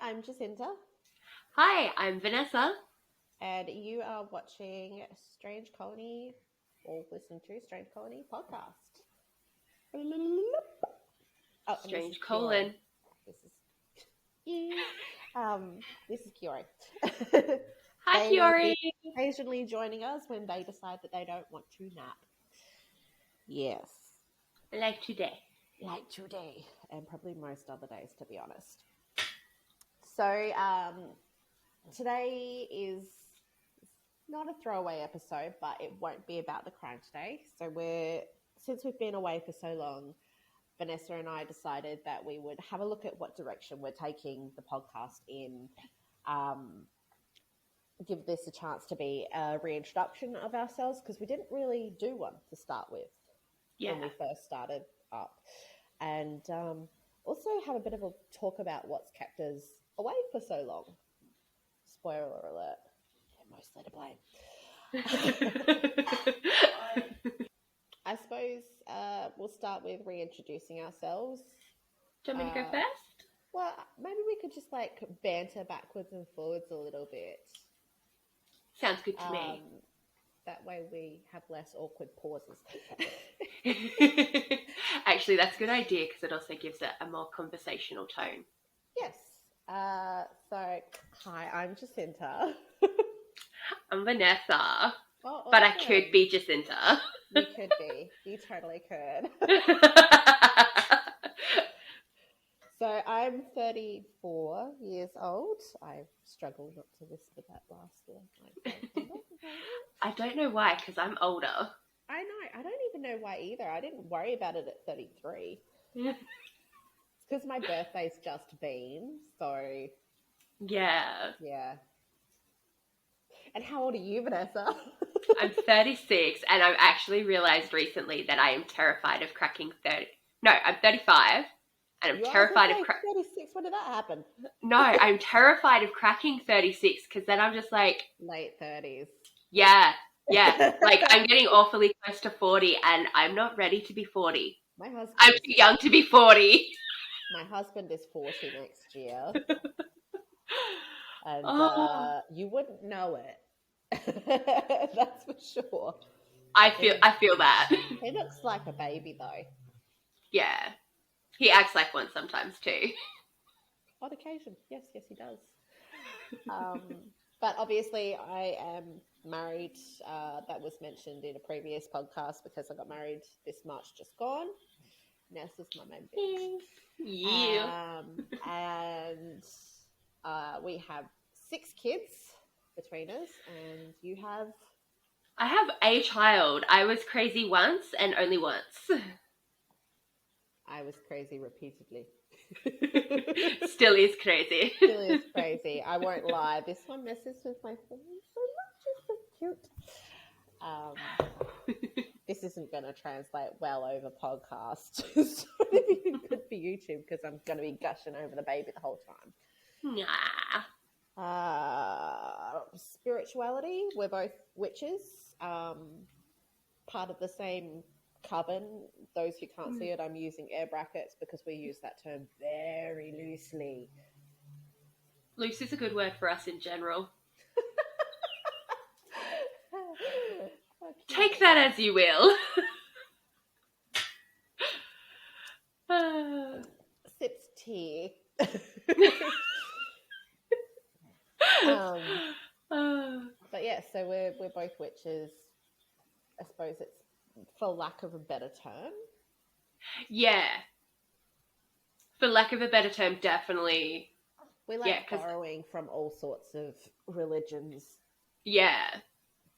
I'm Jacinta, Hi, I'm Vanessa. and you are watching Strange Colony or listening to Strange Colony podcast. Oh, and this is Strange Kiori. colon. This is you. This is Kiori. Hi, They will Kiori. be occasionally joining us when they decide that they don't want to nap. Yes, Like today. like today, and probably most other days, to be honest. So, today is not a throwaway episode, but it won't be about the crime today. So since we've been away for so long, Vanessa and I decided that we would have a look at what direction we're taking the podcast in. Give this a chance to be a reintroduction of ourselves because we didn't really do one to start with when we first started up, and also have a bit of a talk about what's kept us away for so long. Spoiler alert. Mostly to blame. I suppose we'll start with reintroducing ourselves. Do you want me to go first? Well, maybe we could just banter backwards and forwards a little bit. Sounds good to me. That way we have less awkward pauses. Actually, that's a good idea because it also gives it a more conversational tone. Yes. So, hi, I'm Jacinta. I'm Vanessa. Oh, but I awesome. could be Jacinta. You could be. You totally could. So I'm 34 years old. I struggle not to whisper that last one. I don't know why, because I'm older. I know. I don't even know why either. I didn't worry about it at 33. It's because my birthday's just been, so... Yeah. Yeah. And how old are you, Vanessa? I'm 36, and I've actually realised recently that I am terrified of cracking 30. No, I'm 35. And I'm terrified of 36. When did that happen? No, I'm terrified of cracking 36 because then I'm just like late 30s. Yeah. Like I'm getting awfully close to 40, and I'm not ready to be 40. I'm too young to be 40. My husband is 40 next year, and you wouldn't know it. That's for sure. I feel that. He looks like a baby though. Yeah. He acts like one sometimes too. On occasion. Yes, he does. But obviously I am married. That was mentioned in a previous podcast because I got married this March just gone. Nessa's my main bitch. Yeah. And we have 6 kids between us, and you have... I have a child. I was crazy once and only once. I was crazy repeatedly. Still is crazy. Still is crazy. I won't lie. This one messes with my phone so much. It's so cute. This isn't going to translate well over podcast. So it's good for YouTube because I'm going to be gushing over the baby the whole time. Nah. Spirituality. We're both witches. Part of the same coven. Those who can't see it, I'm using air brackets because we use that term very loosely. Loose is a good word for us in general. Take that as you will. Sips tea. But yeah, so we're both witches. I suppose it's for lack of a better term. Yeah. For lack of a better term, definitely. We like borrowing from all sorts of religions. Yeah.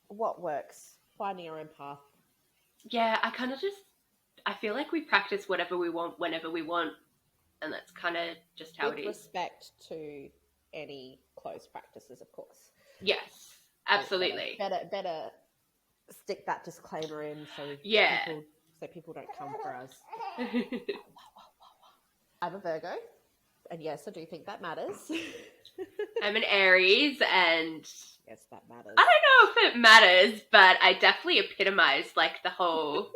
What works? Finding our own path. Yeah, I feel like we practice whatever we want, whenever we want. And that's kind of just how it is. With respect to any closed practices, of course. Yes, absolutely. Better stick that disclaimer in so people don't come for us. I'm a Virgo, and yes, I do think that matters. I'm an Aries, and yes, that matters. I don't know if it matters, but I definitely epitomize like the whole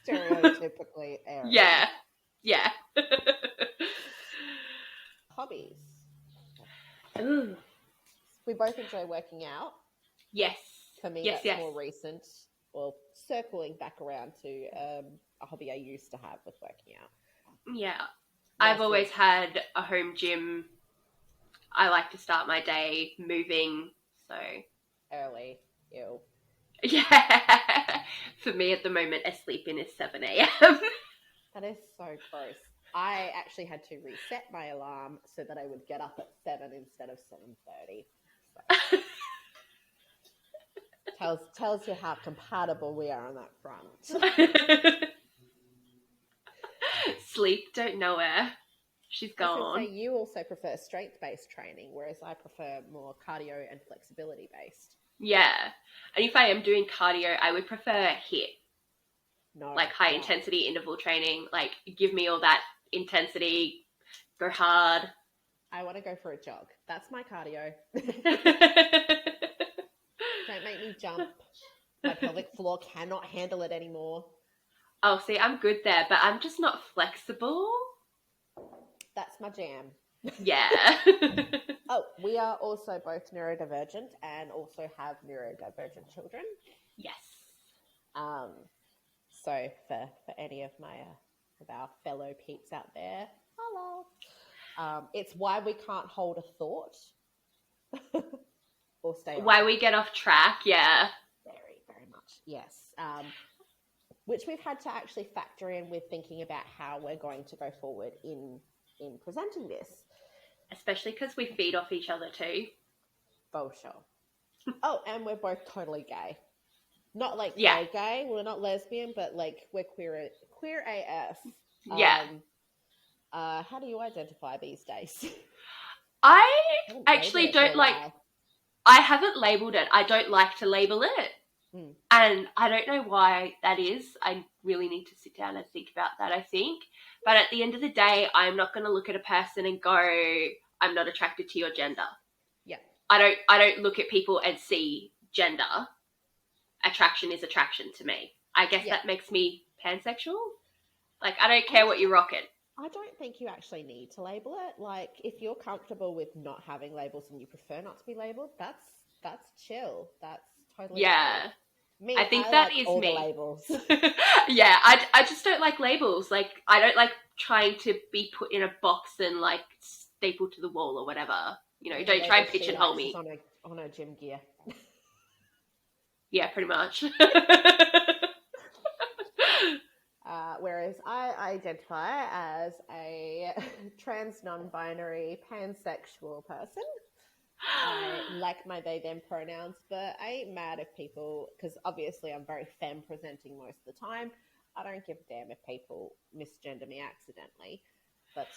stereotypically Aries. Yeah. Hobbies. Ooh. We both enjoy working out. Yes. For me, yes, that's more recent. Well, circling back around to a hobby I used to have with working out. Yeah. I've always had a home gym. I like to start my day moving, so... Early. Ew. Yeah. For me at the moment, a sleep-in is 7 a.m. That is so gross. I actually had to reset my alarm so that I would get up at 7 instead of 7:30. So. tells you how compatible we are on that front. Sleep, don't know her. She's gone. I was going to say, you also prefer strength-based training, whereas I prefer more cardio and flexibility-based. Yeah. And if I am doing cardio, I would prefer HIIT. No. Like high-intensity interval training. Like, give me all that intensity, go hard. I want to go for a jog. That's my cardio. Don't make me jump. My pelvic floor cannot handle it anymore. Oh, see, I'm good there, but I'm just not flexible. That's my jam. Yeah. Oh, we are also both neurodivergent and also have neurodivergent children. Yes. So for any of our fellow peeps out there, hello. It's why we can't hold a thought or stay. Why we get off track, yeah. Very, very much, yes. Which we've had to actually factor in with thinking about how we're going to go forward in presenting this. Especially because we feed off each other too. For sure. Oh, and we're both totally gay. Not like gay. We're not lesbian, but like we're queer AF. Yeah. How do you identify these days? I actually don't like... I haven't labelled it. I don't like to label it. And I don't know why that is. I really need to sit down and think about that, I think. But at the end of the day, I'm not going to look at a person and go, I'm not attracted to your gender. Yeah. I don't look at people and see gender. Attraction is attraction to me. I guess that makes me pansexual. Like, I don't care what you're rocking. I don't think you actually need to label it. Like, if you're comfortable with not having labels and you prefer not to be labeled, that's chill. That's totally cool. Me, I think that like is all me. The labels. Yeah, I just don't like labels. Like, I don't like trying to be put in a box and like stapled to the wall or whatever. You know, don't try and pigeonhole me. On her gym gear. Yeah, pretty much. Whereas I identify as a trans non-binary pansexual person. I like my they them pronouns, but I ain't mad if people, because obviously I'm very femme presenting most of the time. I don't give a damn if people misgender me accidentally, but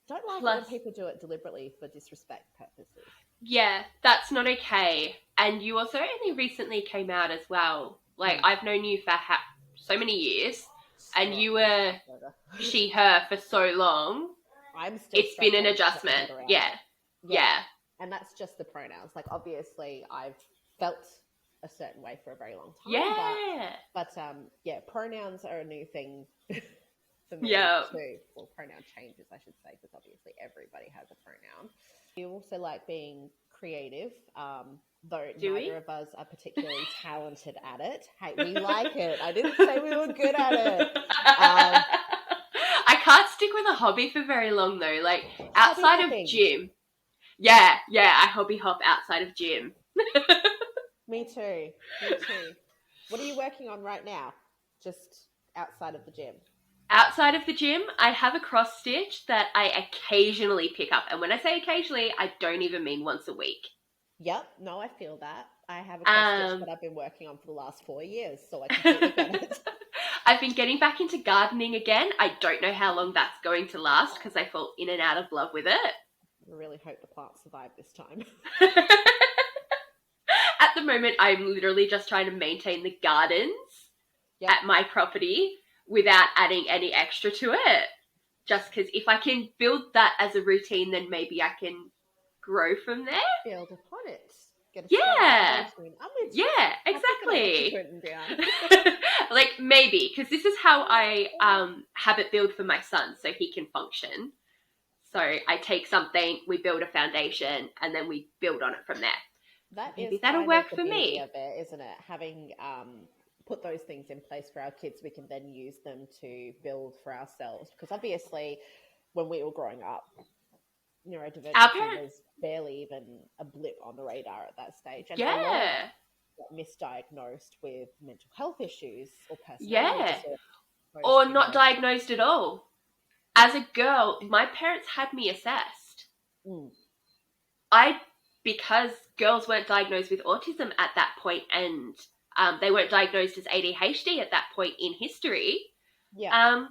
don't like it when people do it deliberately for disrespect purposes. Yeah, that's not okay. And you also only recently came out as well. Like, I've known you for so many years, and you were she, her for so long. It's been an adjustment. Yeah. And that's just the pronouns. Like, obviously, I've felt a certain way for a very long time. Yeah. But pronouns are a new thing for me too. Well, pronoun changes, I should say, because obviously everybody has a pronoun. You also like being creative, though neither of us are particularly talented at it. Hey, we like it. I didn't say we were good at it. I can't stick with a hobby for very long, though. Like, outside of gym. Yeah, I hobby hop outside of gym. Me too. What are you working on right now? Just outside of the gym? Outside of the gym, I have a cross stitch that I occasionally pick up. And when I say occasionally, I don't even mean once a week. Yep. No, I feel that. I have a cross stitch that I've been working on for the last 4 years, so I completely get it. I've been getting back into gardening again. I don't know how long that's going to last because I fall in and out of love with it. I really hope the plants survive this time. At the moment, I'm literally just trying to maintain the gardens at my property without adding any extra to it. Just because if I can build that as a routine, then maybe I can grow from there. Build upon it. Yeah, exactly. Like, maybe, because this is how I habit build for my son so he can function. So I take something, we build a foundation, and then we build on it from there. Maybe that'll work for me. Of it, isn't it? Having put those things in place for our kids, we can then use them to build for ourselves. Because obviously, when we were growing up, neurodivergency was barely even a blip on the radar at that stage. And a lot of got misdiagnosed with mental health issues or personality disorders. Or not diagnosed at all. As a girl, my parents had me assessed. Because girls weren't diagnosed with autism at that point, and they weren't diagnosed as ADHD at that point in history. No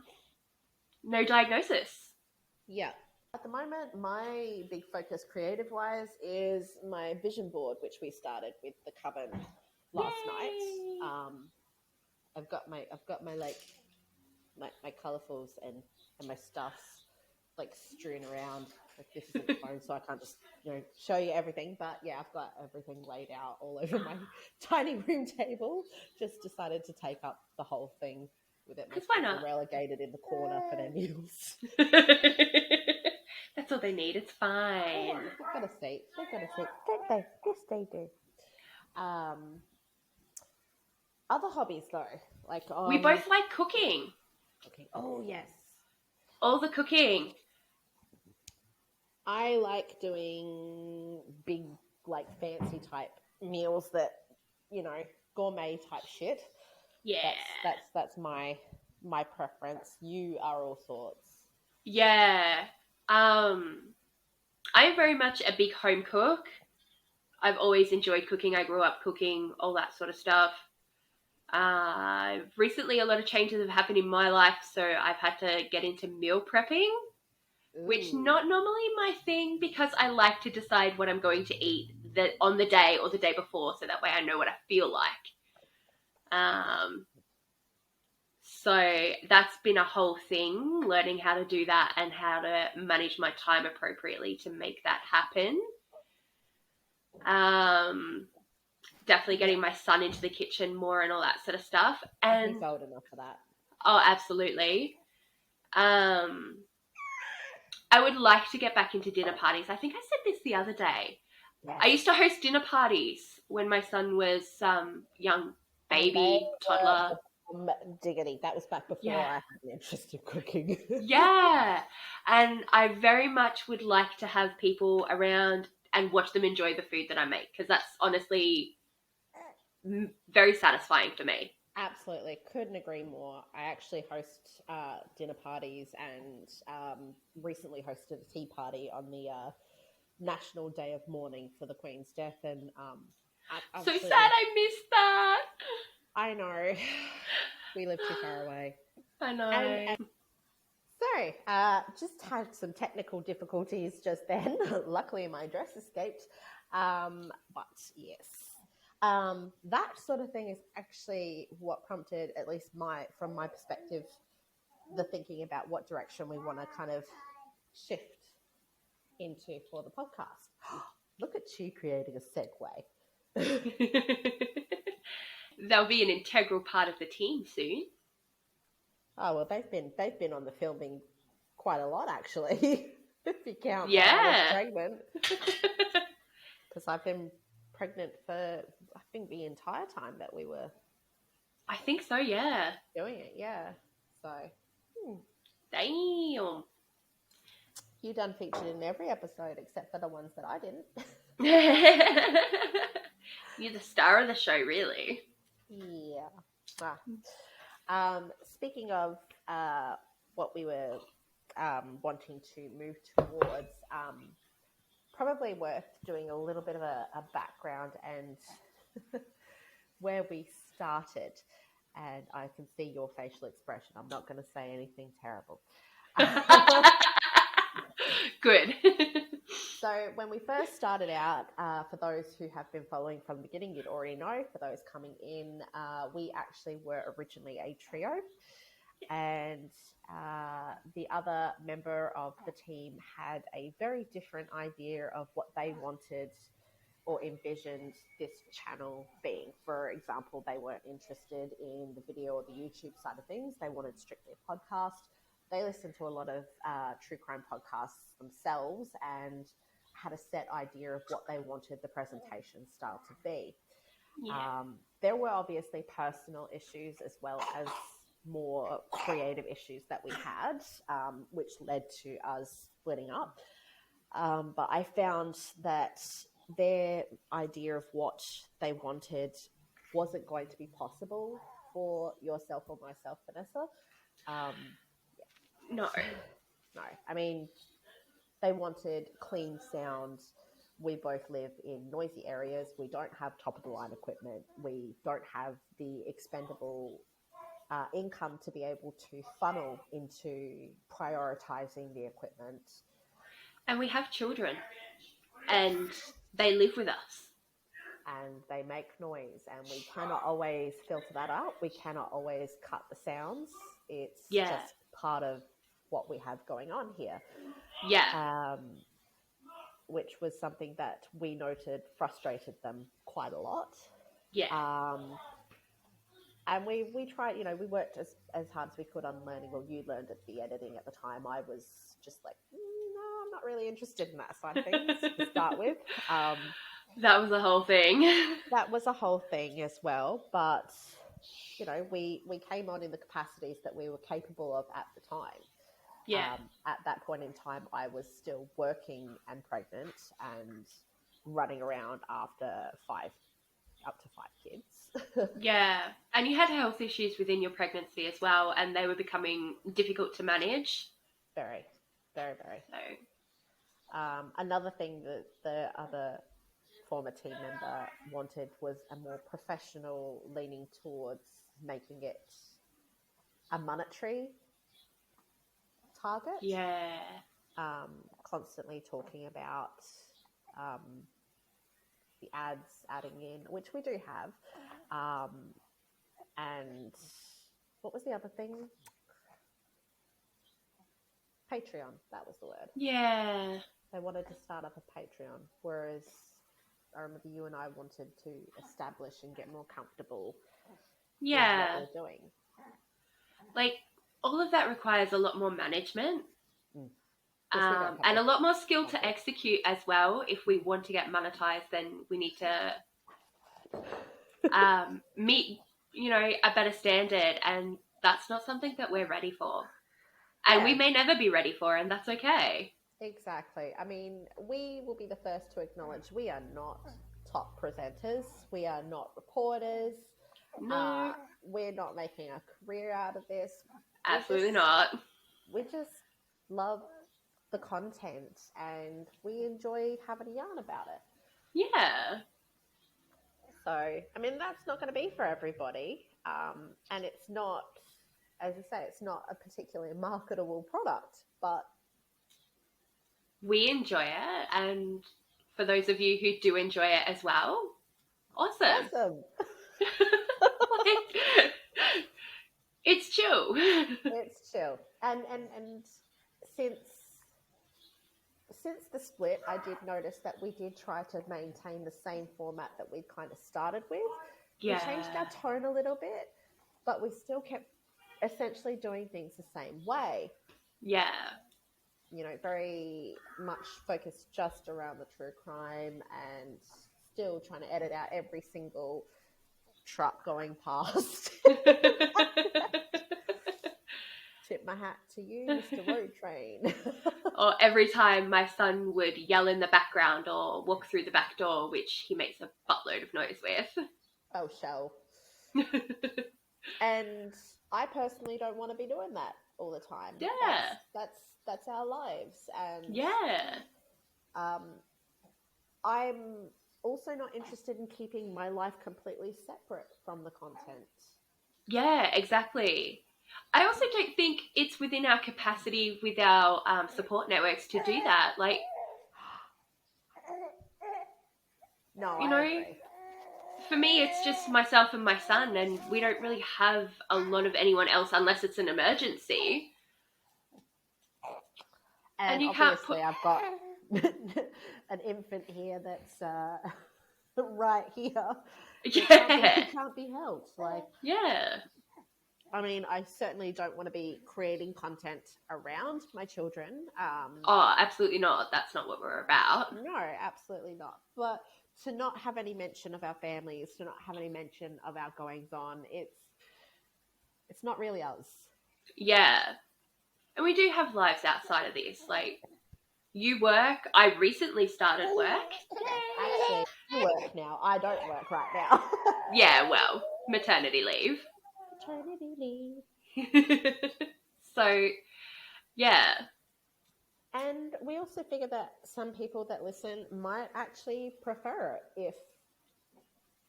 diagnosis. Yeah. At the moment, my big focus creative-wise is my vision board, which we started with the coven last night. I've got my colourfuls and my stuffs like strewn around. Like, this isn't the phone, so I can't just show you everything. But yeah, I've got everything laid out all over my tiny room table. Just decided to take up the whole thing with it. Because why not? Relegated in the corner for their meals. That's all they need. It's fine. Yeah, they've got a seat. Don't they? Yes, they do. Other hobbies though, like we both like cooking. Okay. Oh yes. All the cooking. I like doing big, like fancy type meals that, gourmet type shit. Yeah. That's my preference. You are all sorts. Yeah. I'm very much a big home cook. I've always enjoyed cooking. I grew up cooking, all that sort of stuff. Recently, a lot of changes have happened in my life, so I've had to get into meal prepping, which not normally my thing, because I like to decide what I'm going to eat on the day or the day before, so that way I know what I feel like. So that's been a whole thing, learning how to do that and how to manage my time appropriately to make that happen. Definitely getting my son into the kitchen more and all that sort of stuff. And he's old enough for that. Oh, absolutely. I would like to get back into dinner parties. I think I said this the other day. Yes. I used to host dinner parties when my son was young, baby, toddler. Diggity. That was back before I had an interest in cooking. Yeah. And I very much would like to have people around and watch them enjoy the food that I make, because that's honestly very satisfying for me. Absolutely. Couldn't agree more. I actually host dinner parties and recently hosted a tea party on the National Day of Mourning for the Queen's death. And so sad I missed that. I know. We live too far away. I know. And so, just had some technical difficulties just then. Luckily, my dress escaped. But yes. That sort of thing is actually what prompted, at least from my perspective, the thinking about what direction we want to kind of shift into for the podcast. Look at you creating a segue. They'll be an integral part of the team soon. Oh well, they've been on the filming quite a lot actually. If you count, yeah, I was pregnant because I've been pregnant for I think the entire time that we were. I think so. Yeah. Doing it, yeah. So. Damn. You done featured in every episode except for the ones that I didn't. You're the star of the show, really. Yeah. Speaking of what we were wanting to move towards, probably worth doing a little bit of a background and where we started. And I can see your facial expression. I'm not going to say anything terrible. Good. So when we first started out, for those who have been following from the beginning, you'd already know. For those coming in, we actually were originally a trio. And the other member of the team had a very different idea of what they wanted or envisioned this channel being. For example, they weren't interested in the video or the YouTube side of things. They wanted strictly a podcast. they listen to a lot of true crime podcasts themselves and had a set idea of what they wanted the presentation style to be. Yeah. There were obviously personal issues as well as more creative issues that we had, which led to us splitting up. But I found that their idea of what they wanted wasn't going to be possible for yourself or myself, Vanessa. No. No. I mean, they wanted clean sound. We both live in noisy areas. We don't have top-of-the-line equipment. We don't have the expendable income to be able to funnel into prioritizing the equipment. And we have children, and they live with us. And they make noise, and we cannot always filter that out. We cannot always cut the sounds. It's just part of what we have going on here. Yeah. Which was something that we noted frustrated them quite a lot. Yeah. And we tried, we worked as hard as we could on learning. Well, you learned at the editing at the time. I was just like, no, I'm not really interested in that side of things to start with. That was a whole thing. That was a whole thing as well. But, we came on in the capacities that we were capable of at the time. Yeah. At that point in time, I was still working and pregnant and running around after up to 5 kids. Yeah. And you had health issues within your pregnancy as well, and they were becoming difficult to manage. Very, very, very. So, another thing that the other former team member wanted was a more professional leaning towards making it a monetary target. Yeah. Constantly talking about the ads adding in, which we do have. And what was the other thing? Patreon, that was the word. Yeah. They wanted to start up a Patreon, whereas I remember you and I wanted to establish and get more comfortable with what we're doing. Like, all of that requires a lot more management. And a lot more skill to execute as well. If we want to get monetized, then we need to meet, a better standard, and that's not something that we're ready for. And we may never be ready for, and that's okay. Exactly. I mean, we will be the first to acknowledge we are not top presenters. We are not reporters. No. We're not making a career out of this. Absolutely not. We just love the content, and we enjoy having a yarn about it. Yeah. So, I mean, that's not going to be for everybody. And it's not, as I say, it's not a particularly marketable product, but we enjoy it. And for those of you who do enjoy it as well, awesome. It's chill. It's chill. And since the split, I did notice that we did try to maintain the same format that we kind of started with. Yeah. We changed our tone a little bit, but we still kept essentially doing things the same way. Yeah. Very much focused just around the true crime and still trying to edit out every single truck going past. Tip my hat to you, Mr. Road Train. Or every time my son would yell in the background or walk through the back door, which he makes a buttload of noise with. Oh, shell. And I personally don't want to be doing that all the time. Yeah. That's our lives. And yeah. I'm also not interested in keeping my life completely separate from the content. Yeah, exactly. I also don't think it's within our capacity with our support networks to do that. Like, no, I agree. For me, it's just myself and my son, and we don't really have a lot of anyone else unless it's an emergency. And you can't I've got an infant here that's right here. Yeah. It can't be helped. Like, yeah. I mean, I certainly don't want to be creating content around my children. Oh, absolutely not. That's not what we're about. No, absolutely not. But to not have any mention of our families, to not have any mention of our goings on, it's not really us. Yeah. And we do have lives outside of this. Like, you work. I recently started work. Actually, I work now. I don't work right now. Yeah, well, maternity leave. Maternity leave. So, yeah. And we also figure that some people that listen might actually prefer it if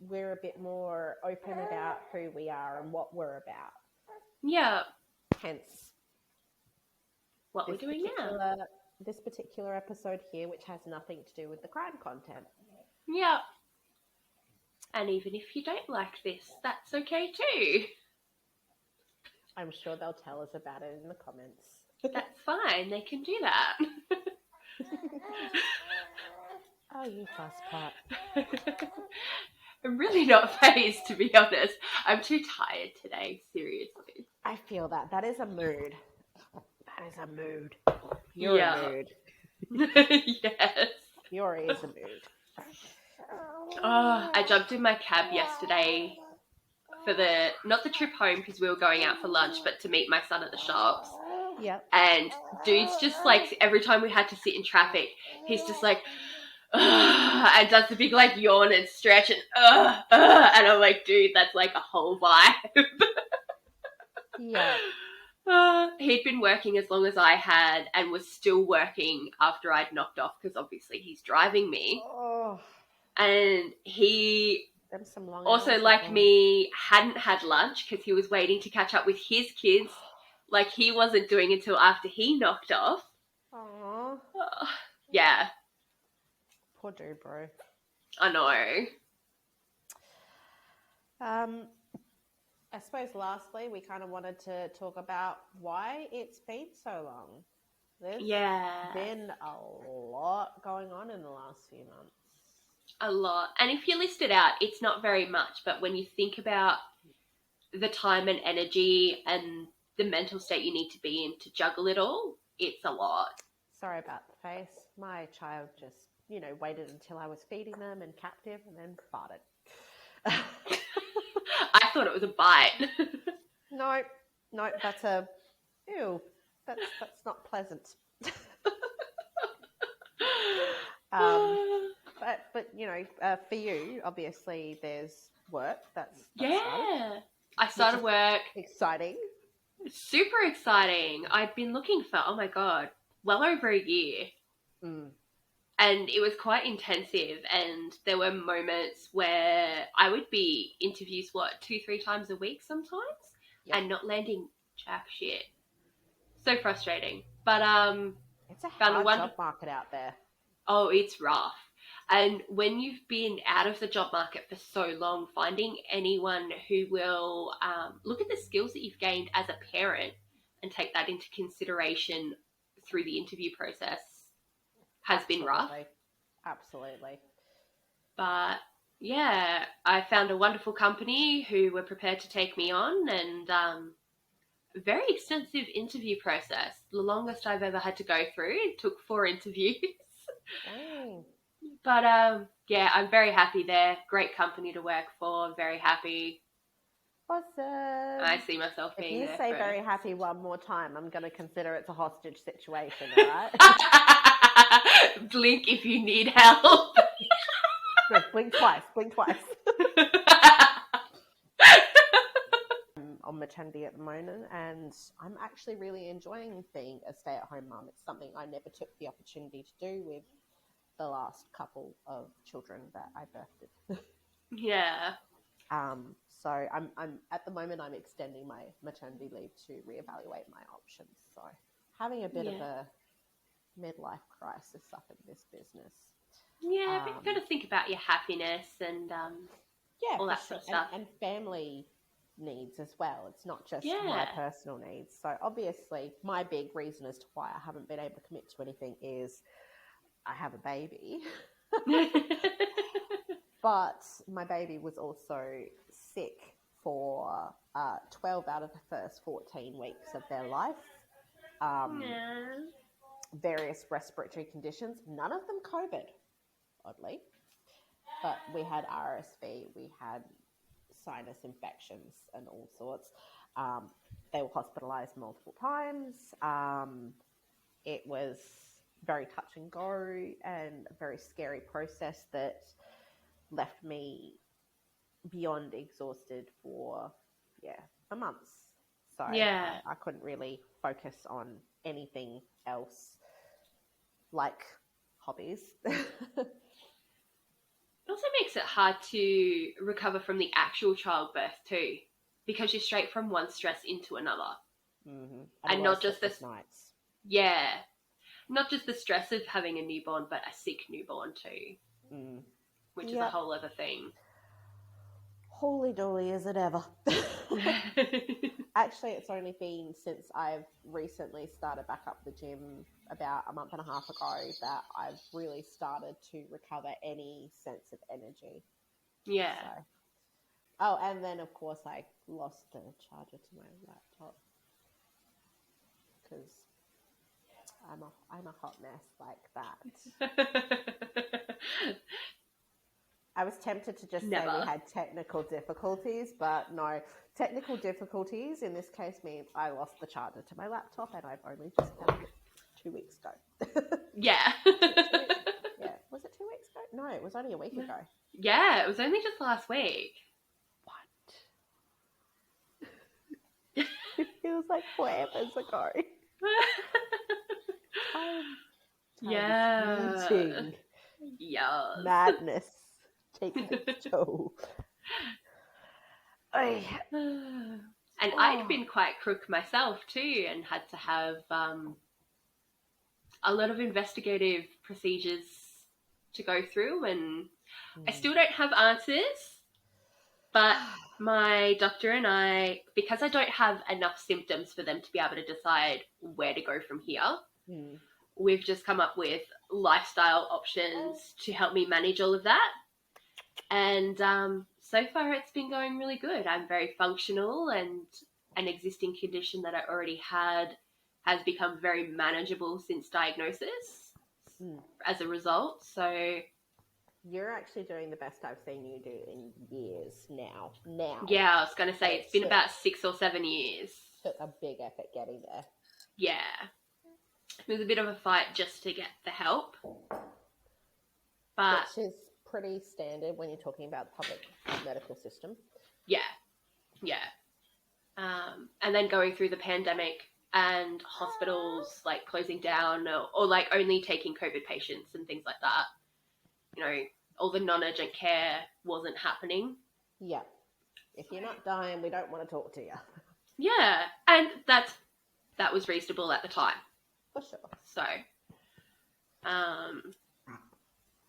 we're a bit more open about who we are and what we're about. Yeah. Hence, what we're doing now. This particular episode here, which has nothing to do with the crime content. Yeah. And even if you don't like this, that's okay too. I'm sure they'll tell us about it in the comments. That's fine. They can do that. Oh, you fuss pot. I'm really not fazed, to be honest. I'm too tired today, seriously. I feel that. That is a mood. That is a mood. You're a mood. Yes. You're is a mood. Oh, I jumped in my cab yesterday for not the trip home because we were going out for lunch, but to meet my son at the shops. Yep. And dude's just like, every time we had to sit in traffic, he's just like, and does the big like yawn and stretch and and I'm like, dude, that's like a whole vibe. Yeah. He'd been working as long as I had and was still working after I'd knocked off because obviously he's driving me. Oh. And he also, like me, hadn't had lunch because he was waiting to catch up with his kids. Like he wasn't doing until after he knocked off. Aww. Yeah. Poor dude, bro. I know. I suppose lastly, we kind of wanted to talk about why it's been so long. There's been a lot going on in the last few months. A lot. And if you list it out, it's not very much. But when you think about the time and energy and the mental state you need to be in to juggle it all, it's a lot. Sorry about the face. My child just, waited until I was feeding them and captive and then farted. I thought it was a bite. No, that's ew. That's not pleasant. But for you, obviously, there's work. That's I started work. Exciting. Super exciting. I'd been looking for, oh my God, well over a year. Mm. And it was quite intensive. And there were moments where I would be interviews, 2-3 times a week sometimes, and not landing jack shit. So frustrating. But it's a hard job market out there. Oh, it's rough. And when you've been out of the job market for so long, finding anyone who will look at the skills that you've gained as a parent and take that into consideration through the interview process has been rough. Absolutely. But yeah, I found a wonderful company who were prepared to take me on, and very extensive interview process. The longest I've ever had to go through. It took 4 interviews. Dang. But yeah, I'm very happy there. Great company to work for. Very happy. Awesome. I see myself being there. If you say very happy one more time, I'm going to consider it's a hostage situation, all right? Blink if you need help. No, blink twice. I'm on maternity at the moment, and I'm actually really enjoying being a stay-at-home mum. It's something I never took the opportunity to do with the last couple of children that I birthed. Yeah. So I'm at the moment I'm extending my maternity leave to reevaluate my options. So having a bit of a midlife crisis up in this business. Yeah, but you've got to think about your happiness and all that sort of stuff. And family needs as well. It's not just my personal needs. So obviously my big reason as to why I haven't been able to commit to anything is I have a baby. But my baby was also sick for 12 out of the first 14 weeks of their life. Yeah. Various respiratory conditions, none of them COVID, oddly. But we had RSV, we had sinus infections and all sorts. They were hospitalized multiple times. It was very touch and go and a very scary process that left me beyond exhausted for months. So I couldn't really focus on anything else like hobbies. It also makes it hard to recover from the actual childbirth too, because you're straight from one stress into another. Mm-hmm. And not just the nights. Yeah. Not just the stress of having a newborn, but a sick newborn too. Which is a whole other thing. Holy dolly, is it ever? Actually, it's only been since I've recently started back up the gym about a month and a half ago that I've really started to recover any sense of energy. Yeah. So. Oh, and then of course I lost the charger to my laptop because I'm a hot mess like that. I was tempted to just say we had technical difficulties, but no. Technical difficulties in this case means I lost the charger to my laptop and I've only just found it 2 weeks ago. Yeah. Yeah. Was it 2 weeks ago? No, it was only a week ago. Yeah, it was only just last week. What? It feels like forever ago. Time is fleeting. Yes. Madness taking its toll. And I'd been quite crook myself too and had to have a lot of investigative procedures to go through, and I still don't have answers, but my doctor and I, because I don't have enough symptoms for them to be able to decide where to go from here, we've just come up with lifestyle options to help me manage all of that. And so far it's been going really good. I'm very functional, and an existing condition that I already had has become very manageable since diagnosis as a result. So you're actually doing the best I've seen you do in years now. Yeah, I was going to say it's been about 6 or 7 years. Took a big effort getting there. Yeah. It was a bit of a fight just to get the help. But which is pretty standard when you're talking about the public medical system. Yeah. And then going through the pandemic and hospitals like closing down or like only taking COVID patients and things like that. You know, all the non-urgent care wasn't happening. Yeah. If you're not dying, we don't want to talk to you. Yeah. And that was reasonable at the time. For sure. So,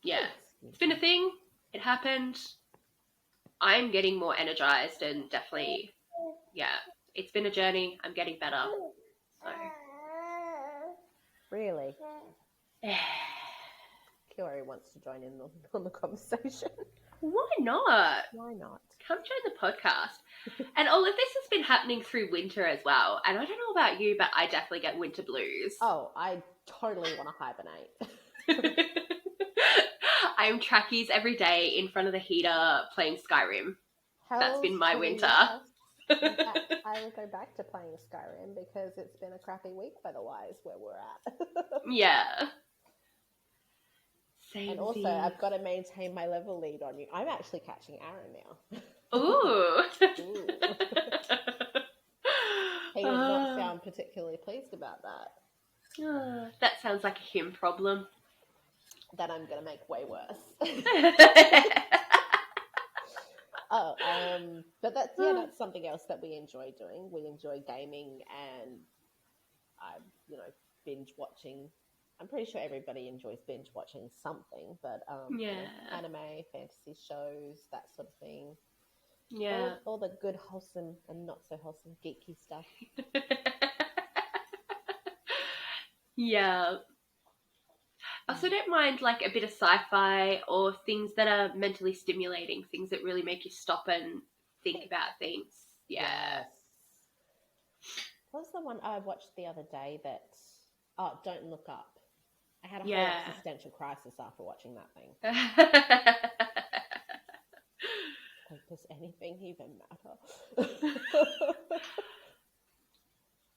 yeah, it's been a thing. It happened. I'm getting more energized and definitely, it's been a journey. I'm getting better. So. Really? Kiori wants to join in on the conversation. Why not? Why not? Come join the podcast. And all of this has been happening through winter as well. And I don't know about you, but I definitely get winter blues. Oh, I totally want to hibernate. I am trackies every day in front of the heater playing Skyrim. That's been my winter. In fact, I will go back to playing Skyrim because it's been a crappy week weather-wise where we're at. Yeah. Same and also, thing. I've got to maintain my level lead on you. I'm actually catching Aaron now. Ooh. He would not sound particularly pleased about that. That sounds like a him problem. That I'm going to make way worse. But that's something else that we enjoy doing. We enjoy gaming and, binge watching. I'm pretty sure everybody enjoys binge watching something, but anime, fantasy shows, that sort of thing. Yeah. All the good, wholesome and not so wholesome geeky stuff. Yeah. I also don't mind like a bit of sci-fi or things that are mentally stimulating, things that really make you stop and think about things. Yeah. Yes. What was the one I watched the other day that... Oh, Don't Look Up. I had a whole existential crisis after watching that thing. Like, does anything even matter?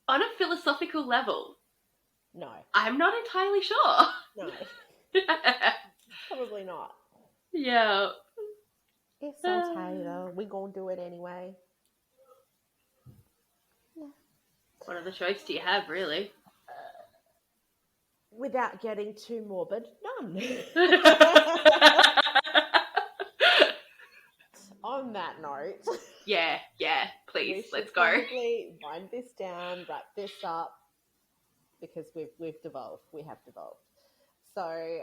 On a philosophical level, no. I'm not entirely sure. No. Probably not. Yeah. It's okay though. We gonna do it anyway. Yeah. What other choice do you have, really? Without getting too morbid, none. On that note. Yeah, please, let's go. Probably wind this down, wrap this up, because we've devolved. We have devolved. So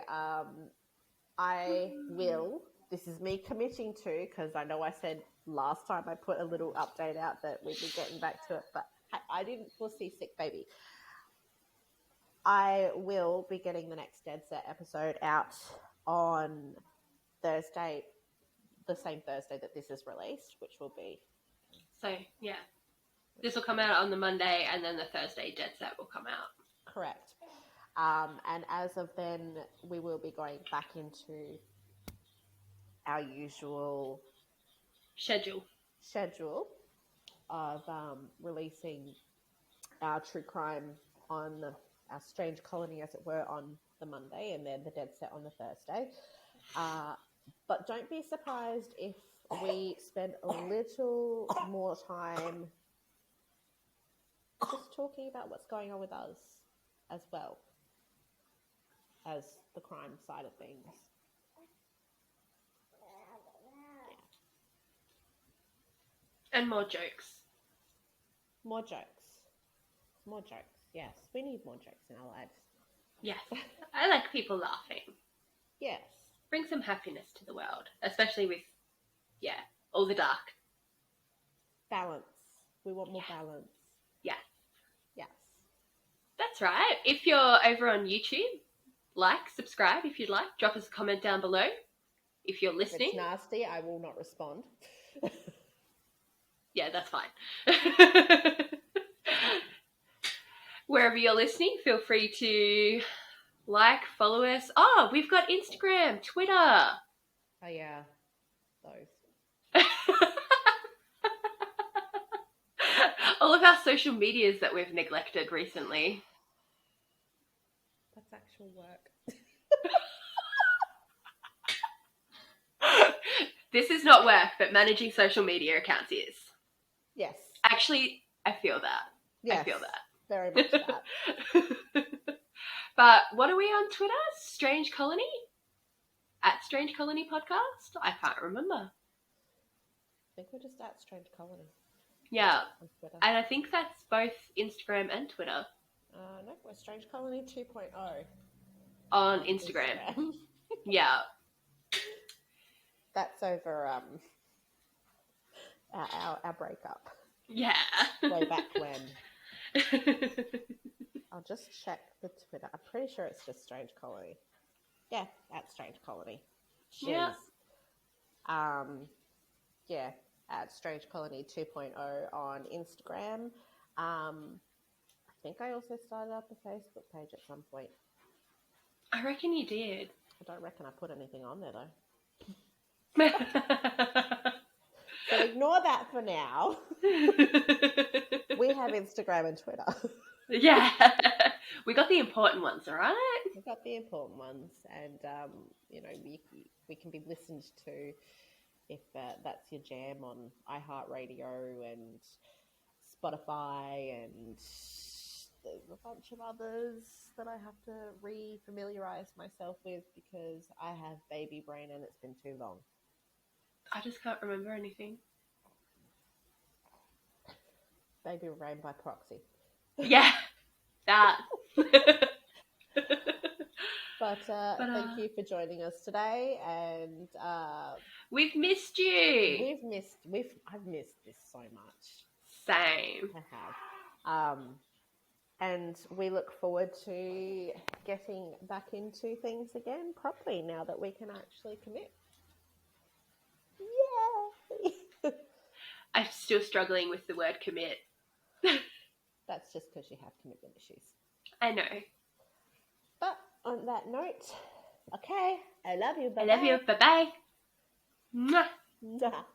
I will. This is me committing to, because I know I said last time I put a little update out that we'd be getting back to it, but I didn't foresee sick baby. I will be getting the next Dead Set episode out on Thursday, the same Thursday that this is released, which will be... So, yeah. This will come out on the Monday, and then the Thursday Dead Set will come out. Correct. And as of then, we will be going back into our usual schedule of releasing our true crime on our Strange Colony, as it were, on the Monday, and then the Dead Set on the Thursday. But don't be surprised if we spend a little more time just talking about what's going on with us as well as the crime side of things. And more jokes. More jokes. Yes, we need more jokes in our lives. Yes, I like people laughing. Yes. Bring some happiness to the world, especially with, all the dark. Balance. We want more balance. Yeah. Yes. That's right. If you're over on YouTube, subscribe if you'd like. Drop us a comment down below if you're listening. If it's nasty, I will not respond. Yeah, that's fine. Wherever you're listening, feel free to follow us. Oh, we've got Instagram, Twitter. Oh, yeah. Those. All of our social medias that we've neglected recently. That's actual work. This is not work, but managing social media accounts is. Yes. Actually, I feel that. Yes, I feel that. Very much that. But what are we on Twitter? Strange Colony? At Strange Colony Podcast? I can't remember. I think we're just at Strange Colony. Yeah. On Twitter. And I think that's both Instagram and Twitter. No, we're Strange Colony 2.0. On Instagram. Yeah. That's over our breakup. Yeah. Way back when. I'll just check the Twitter. I'm pretty sure it's just Strange Colony. Yeah, at Strange Colony. Yeah. Yeah, at Strange Colony 2.0 on Instagram. I think I also started up a Facebook page at some point. I reckon you did. I don't reckon I put anything on there though. So ignore that for now. We have Instagram and Twitter. Yeah. We got the important ones, all right? We got the important ones, and we can be listened to if that's your jam on iHeartRadio and Spotify, and there's a bunch of others that I have to re-familiarize myself with because I have baby brain and it's been too long. I just can't remember anything. Baby brain by proxy. Yeah, that. But thank you for joining us today, and we've missed you. I've missed this so much. Same. I have. And we look forward to getting back into things again properly now that we can actually commit. Yay! I'm still struggling with the word commit. That's just because you have commitment issues. I know. But on that note, okay, I love you. Bye-bye. I love you. Bye-bye. Mwah. Mwah.